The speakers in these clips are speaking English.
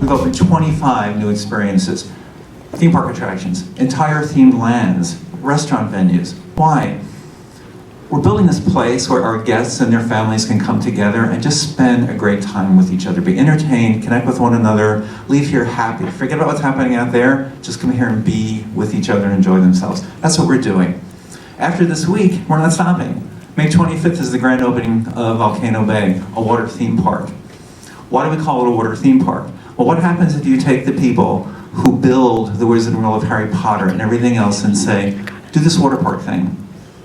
We've opened 25 new experiences, theme park attractions, entire themed lands, restaurant venues. Why? We're building this place where our guests and their families can come together and just spend a great time with each other, be entertained, connect with one another, leave here happy. Forget about what's happening out there, just come here and be with each other and enjoy themselves. That's what we're doing. After this week, we're not stopping. May 25th is the grand opening of Volcano Bay, a water theme park. Why do we call it a water theme park? Well, what happens if you take the people who build the Wizarding World of Harry Potter and everything else and say, do this water park thing?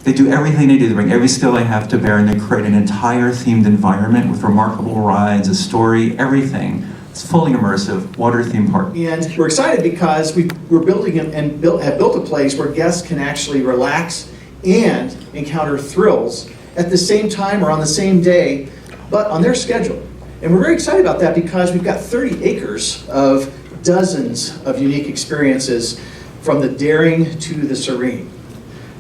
They do everything they do, they bring every skill they have to bear, and they create an entire themed environment with remarkable rides, a story, everything. It's fully immersive, water theme park. And we're excited because we're building and have built a place where guests can actually relax and encounter thrills at the same time or on the same day, but on their schedule. And we're very excited about that because we've got 30 acres of dozens of unique experiences, from the daring to the serene.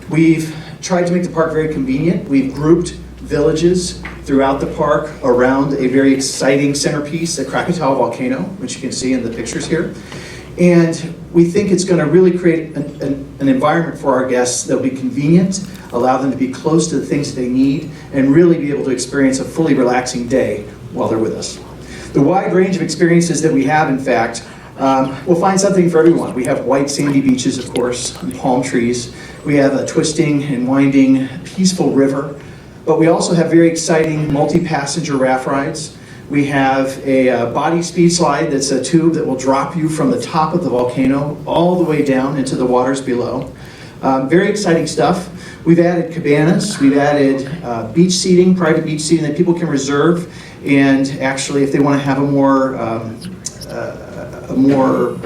We've tried to make the park very convenient. We've grouped villages throughout the park around a very exciting centerpiece, the Krakatoa volcano, which you can see in the pictures here. And we think it's going to really create an environment for our guests that will be convenient, allow them to be close to the things that they need, and really be able to experience a fully relaxing day while they're with us. The wide range of experiences that we have, in fact, we'll find something for everyone. We have white sandy beaches, of course, and palm trees. We have a twisting and winding, peaceful river. But we also have very exciting multi-passenger raft rides. We have a body speed slide that's a tube that will drop you from the top of the volcano all the way down into the waters below. Very exciting stuff. We've added cabanas. We've added beach seating, private beach seating that people can reserve. And actually, if they want to have a more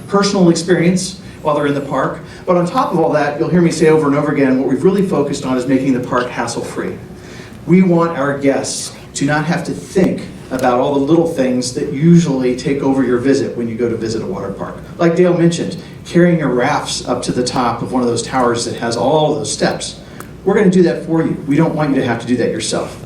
personal experience while they're in the park. But on top of all that, you'll hear me say over and over again, what we've really focused on is making the park hassle-free. We want our guests to not have to think about all the little things that usually take over your visit when you go to visit a water park. Like Dale mentioned, carrying your rafts up to the top of one of those towers that has all those steps. We're going to do that for you. We don't want you to have to do that yourself.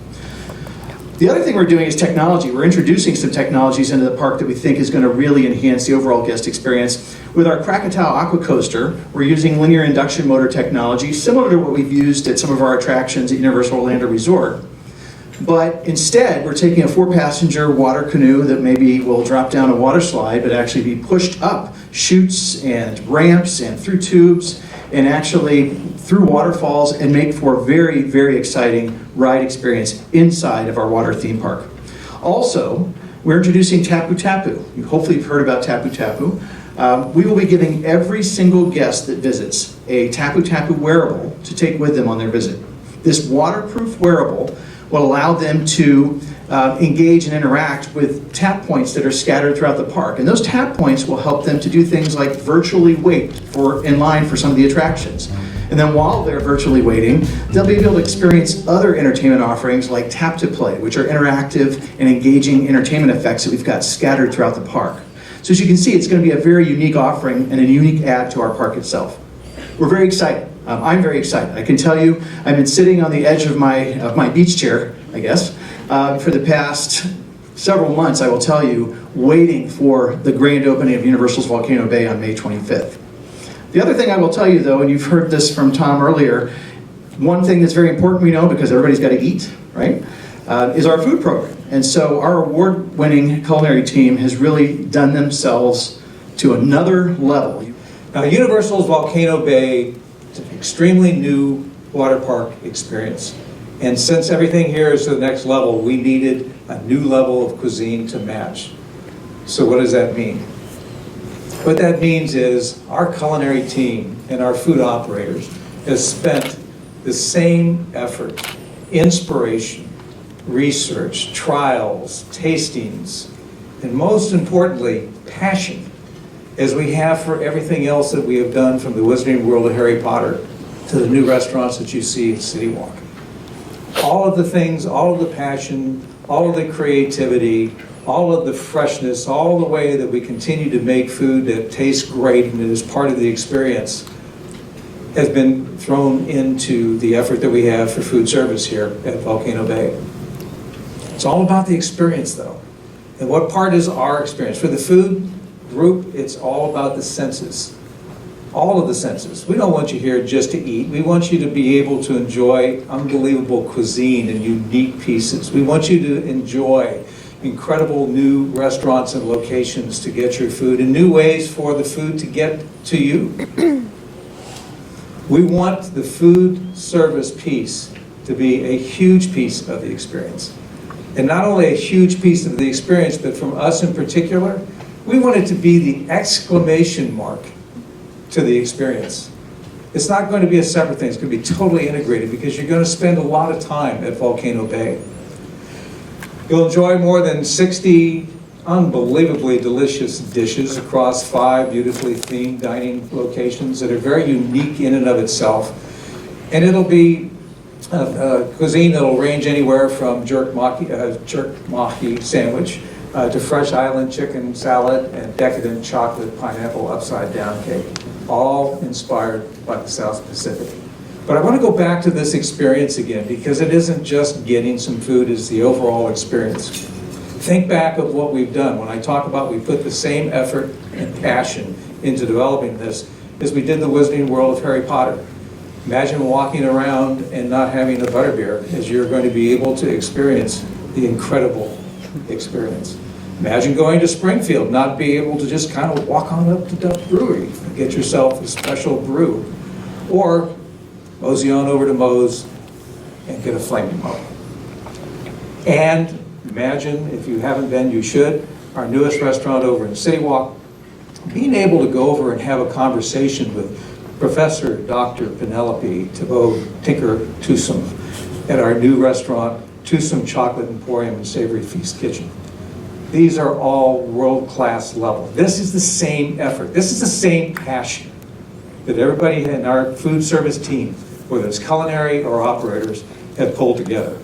The other thing we're doing is technology. We're introducing some technologies into the park that we think is going to really enhance the overall guest experience. With our Krakatoa Aqua Coaster, we're using linear induction motor technology, similar to what we've used at some of our attractions at Universal Orlando Resort. But instead, we're taking a 4-passenger water canoe that maybe will drop down a water slide, but actually be pushed up chutes and ramps and through tubes, and actually through waterfalls, and make for a very, very exciting ride experience inside of our water theme park. Also, we're introducing Tapu Tapu. You hopefully have heard about Tapu Tapu. We will be giving every single guest that visits a Tapu Tapu wearable to take with them on their visit. This waterproof wearable will allow them to engage and interact with tap points that are scattered throughout the park. And those tap points will help them to do things like virtually wait in line for some of the attractions. And then while they're virtually waiting, they'll be able to experience other entertainment offerings like Tap to Play, which are interactive and engaging entertainment effects that we've got scattered throughout the park. So as you can see, it's going to be a very unique offering and a unique add to our park itself. We're very excited. I'm very excited. I can tell you, I've been sitting on the edge of my beach chair, I guess, for the past several months, I will tell you, waiting for the grand opening of Universal's Volcano Bay on May 25th. The other thing I will tell you, though, and you've heard this from Tom earlier, one thing that's very important we know, because everybody's got to eat, right, is our food program. And so our award-winning culinary team has really done themselves to another level. Now, Universal's Volcano Bay is an extremely new water park experience. And since everything here is to the next level, we needed a new level of cuisine to match. So what does that mean? What that means is our culinary team and our food operators has spent the same effort, inspiration, research, trials, tastings, and most importantly, passion, as we have for everything else that we have done, from the Wizarding World of Harry Potter to the new restaurants that you see at City Walk. All of the things, all of the passion, all of the creativity, all of the freshness, all the way that we continue to make food that tastes great and is part of the experience has been thrown into the effort that we have for food service here at Volcano Bay. It's all about the experience though. And what part is our experience? For the food group, it's all about the senses. All of the senses. We don't want you here just to eat. We want you to be able to enjoy unbelievable cuisine and unique pieces. We want you to enjoy incredible new restaurants and locations to get your food and new ways for the food to get to you. We want the food service piece to be a huge piece of the experience. And not only a huge piece of the experience, but from us in particular, we want it to be the exclamation mark to the experience. It's not going to be a separate thing, it's going to be totally integrated because you're going to spend a lot of time at Volcano Bay. You'll enjoy more than 60 unbelievably delicious dishes across 5 beautifully themed dining locations that are very unique in and of itself. And it'll be cuisine that'll range anywhere from jerk mahi sandwich to fresh island chicken salad and decadent chocolate pineapple upside down cake, all inspired by the South Pacific. But I want to go back to this experience again because it isn't just getting some food, it's the overall experience. Think back of what we've done. When I talk about we put the same effort and passion into developing this as we did in the Wizarding World of Harry Potter. Imagine walking around and not having a butterbeer as you're going to be able to experience the incredible experience. Imagine going to Springfield, not be able to just kind of walk on up to Duff Brewery and get yourself a special brew. Or mosey on over to Moe's and get a flaming Moe. And imagine, if you haven't been, you should, our newest restaurant over in City Walk, being able to go over and have a conversation with Professor Dr. Penelope Thibault Tinker Twosome at our new restaurant, Twosome Chocolate Emporium and Savory Feast Kitchen. These are all world-class level. This is the same effort. This is the same passion that everybody in our food service team, whether it's culinary or operators, have pulled together.